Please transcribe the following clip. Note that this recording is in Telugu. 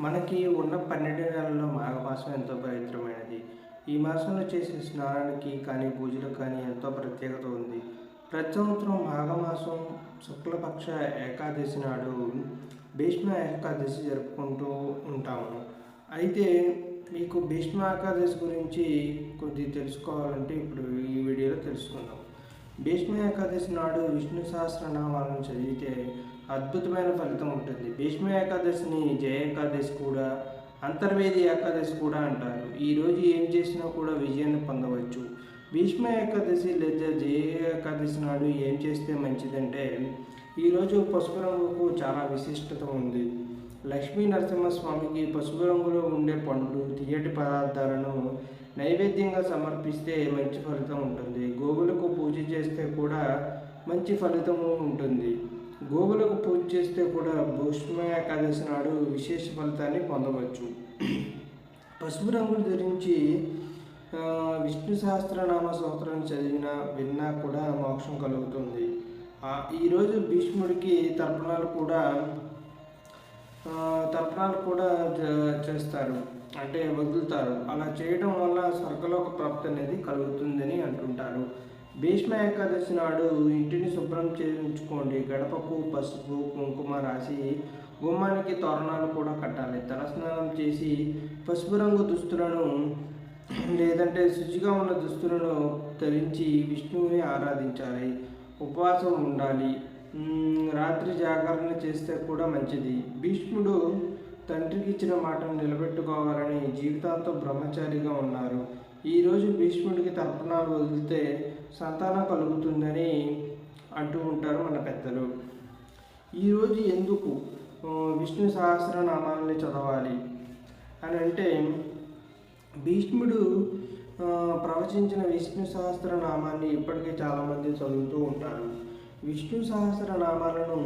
మనకి ఉన్న 12 నెలల్లో మాఘమాసం ఎంతో పవిత్రమైనది. ఈ మాసంలో చేసే స్నానానికి కానీ, పూజలకు కానీ ఎంతో ప్రత్యేకత ఉంది. ప్రతి సంవత్సరం మాఘమాసం శుక్లపక్ష ఏకాదశి నాడు భీష్మ ఏకాదశి జరుపుకుంటూ ఉంటాము. అయితే మీకు భీష్మ ఏకాదశి గురించి కొద్దిగా తెలుసుకోవాలంటే ఇప్పుడు ఈ వీడియోలో తెలుసుకుందాం. భీష్మ ఏకాదశి నాడు విష్ణు సహస్రనామాలను చదివితే అద్భుతమైన ఫలితం ఉంటుంది. భీష్మ ఏకాదశిని జయ ఏకాదశి కూడా, అంతర్వేది ఏకాదశి కూడా అంటారు. ఈరోజు ఏం చేసినా కూడా విజయాన్ని పొందవచ్చు. భీష్మ ఏకాదశి లేదా జయ ఏకాదశి నాడు ఏం చేస్తే మంచిదంటే, ఈరోజు పసుపు రంగుకు చాలా విశిష్టత ఉంది. లక్ష్మీ నరసింహస్వామికి పసుపు రంగులో ఉండే పండ్లు, తీయటి పదార్థాలను నైవేద్యంగా సమర్పిస్తే మంచి ఫలితం ఉంటుంది. గోవులకు పూజ చేస్తే కూడా మంచి ఫలితము ఉంటుంది. గోవులకు పూజ చేస్తే కూడా భీష్మ ఏకాదశి నాడు విశేష ఫలితాన్ని పొందవచ్చు. పసుపు రంగులు ధరించి విష్ణు సహస్రనామ స్తోత్రాన్ని చదివినా విన్నా కూడా మోక్షం కలుగుతుంది. ఈరోజు భీష్ముడికి తర్పణాలు కూడా చేస్తారు, అంటే వదులుతారు. అలా చేయడం వల్ల స్వర్గలోక ప్రాప్తి అనేది కలుగుతుందని అంటుంటారు. భీష్మ ఏకాదశి నాడు ఇంటిని శుభ్రం చేయించుకోండి. గడపకు పసుపు కుంకుమ రాసి గుమ్మానికి తోరణాలు కూడా కట్టాలి. తలస్నానం చేసి పసుపు రంగు దుస్తులను లేదంటే శుచిగా ఉన్న దుస్తులను ధరించి విష్ణువుని ఆరాధించాలి. ఉపవాసం ఉండాలి. రాత్రి జాగరణ చేస్తే కూడా మంచిది. భీష్ముడు తండ్రికి ఇచ్చిన మాటను నిలబెట్టుకోవాలని జీవితాంతం బ్రహ్మచారిగా ఉన్నారు. ఈరోజు భీష్ముడికి తర్పణాలు వదిలితే సంతానం కలుగుతుందని అంటూ ఉంటారు మన పెద్దలు. ఈరోజు ఎందుకు విష్ణు సహస్రనామాలని చదవాలి అని అంటే, భీష్ముడు ప్రవచించిన విష్ణు సహస్రనామాన్ని ఇప్పటికే చాలామంది చదువుతూ ఉంటారు. విష్ణు సహస్రనామాలను